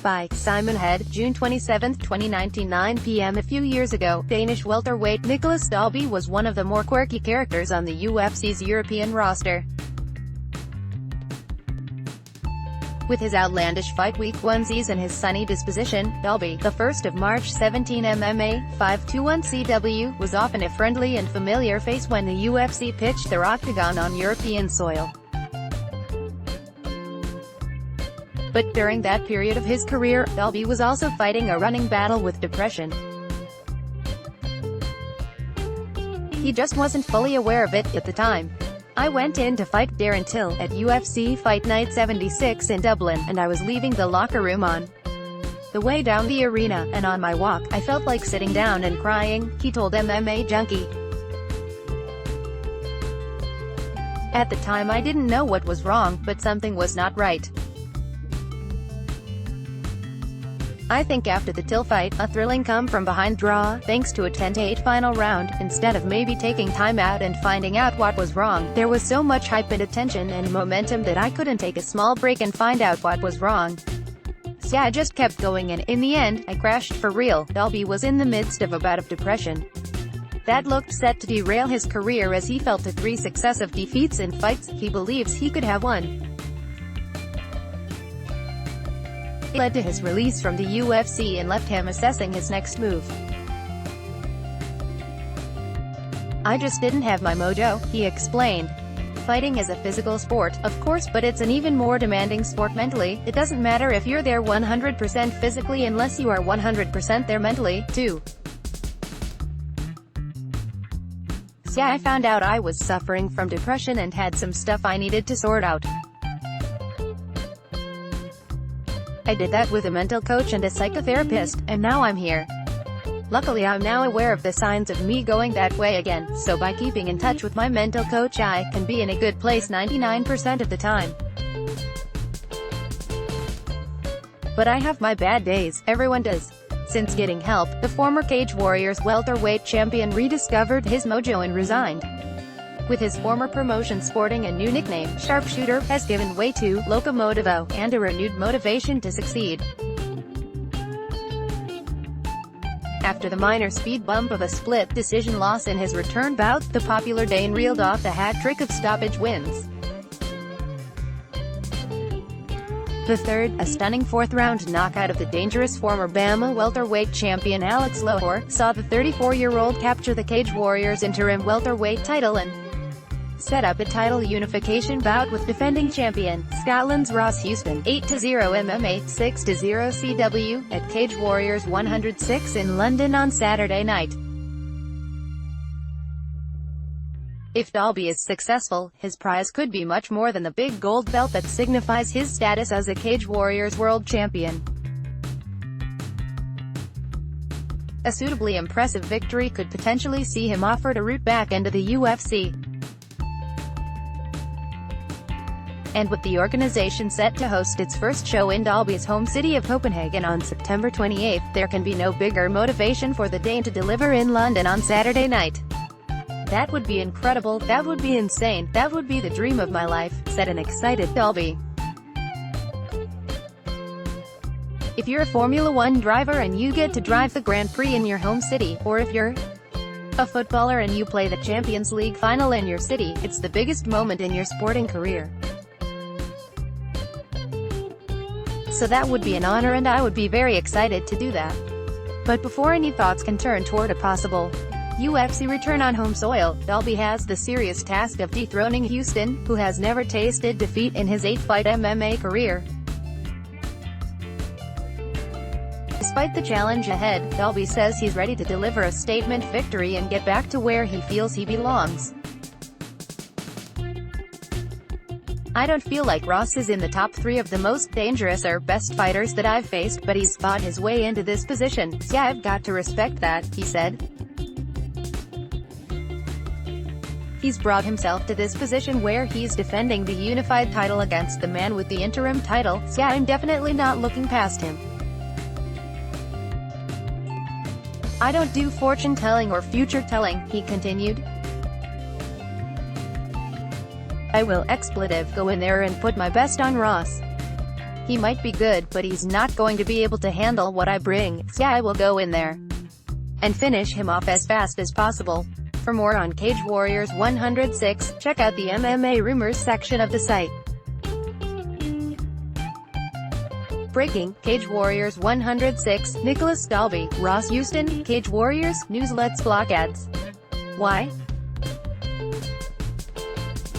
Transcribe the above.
by Simon Head, June 27, 2019, 9 p.m. A few years ago, Danish welterweight Nicolas Dalby was one of the more quirky characters on the UFC's European roster. With his outlandish fight week onesies and his sunny disposition, Dalby, the 1st of March 17 MMA, 521 CW, was often a friendly and familiar face when the UFC pitched their octagon on European soil. But during that period of his career, Dalby was also fighting a running battle with depression. He just wasn't fully aware of it at the time. "I went in to fight Darren Till at UFC Fight Night 76 in Dublin, and I was leaving the locker room on the way down the arena, and on my walk, I felt like sitting down and crying," he told MMA Junkie. "At the time I didn't know what was wrong, but something was not right. I think after the Till fight, a thrilling come-from-behind draw, thanks to a 10-8 final round, instead of maybe taking time out and finding out what was wrong, there was so much hype and attention and momentum that I couldn't take a small break and find out what was wrong. So I just kept going, and in the end, I crashed for real." Dalby was in the midst of a bout of depression that looked set to derail his career as he fell to 3 successive defeats in fights he believes he could have won. It led to his release from the UFC and left him assessing his next move. "I just didn't have my mojo," he explained. "Fighting is a physical sport, of course, but it's an even more demanding sport mentally. It doesn't matter if you're there 100% physically unless you are 100% there mentally, too. So yeah, I found out I was suffering from depression and had some stuff I needed to sort out. I did that with a mental coach and a psychotherapist, and now I'm here. Luckily I'm now aware of the signs of me going that way again, so by keeping in touch with my mental coach I can be in a good place 99% of the time. But I have my bad days, everyone does." Since getting help, the former Cage Warriors welterweight champion rediscovered his mojo and resigned. With his former promotion sporting a new nickname, Sharpshooter has given way to Locomotivo, and a renewed motivation to succeed. After the minor speed bump of a split decision loss in his return bout, the popular Dane reeled off a hat-trick of stoppage wins. The third, a stunning 4th-round knockout of the dangerous former Bama welterweight champion Alex Lohore, saw the 34-year-old capture the Cage Warriors interim welterweight title and set up a title unification bout with defending champion, Scotland's Ross Houston, 8-0 MMA, 6-0 CW, at Cage Warriors 106 in London on Saturday night. If Dalby is successful, his prize could be much more than the big gold belt that signifies his status as a Cage Warriors world champion. A suitably impressive victory could potentially see him offered a route back into the UFC. And with the organization set to host its first show in Dalby's home city of Copenhagen on September 28, there can be no bigger motivation for the Dane to deliver in London on Saturday night. "That would be incredible, that would be insane, that would be the dream of my life," said an excited Dalby. If you're a Formula One driver and you get to drive the Grand Prix in your home city, or if you're a footballer and you play the Champions League final in your city, it's the biggest moment in your sporting career. So that would be an honor and I would be very excited to do that. But before any thoughts can turn toward a possible UFC return on home soil, Dalby has the serious task of dethroning Houston, who has never tasted defeat in his 8-fight MMA career. Despite the challenge ahead, Dalby says he's ready to deliver a statement victory and get back to where he feels he belongs. "I don't feel like Ross is in the top 3 of the most dangerous or best fighters that I've faced, but he's fought his way into this position, so yeah, I've got to respect that," he said. He's brought himself to this position where he's defending the unified title against the man with the interim title, so yeah, I'm definitely not looking past him. "I don't do fortune-telling or future-telling," he continued. "I will go in there and put my best on Ross. He might be good, but he's not going to be able to handle what I bring, so I will go in there and finish him off as fast as possible. For more on Cage Warriors 106, check out the MMA rumors section of the site. Breaking, Cage Warriors 106, Nicolas Dalby, Ross Houston, Cage Warriors, News. Let's block ads. Why?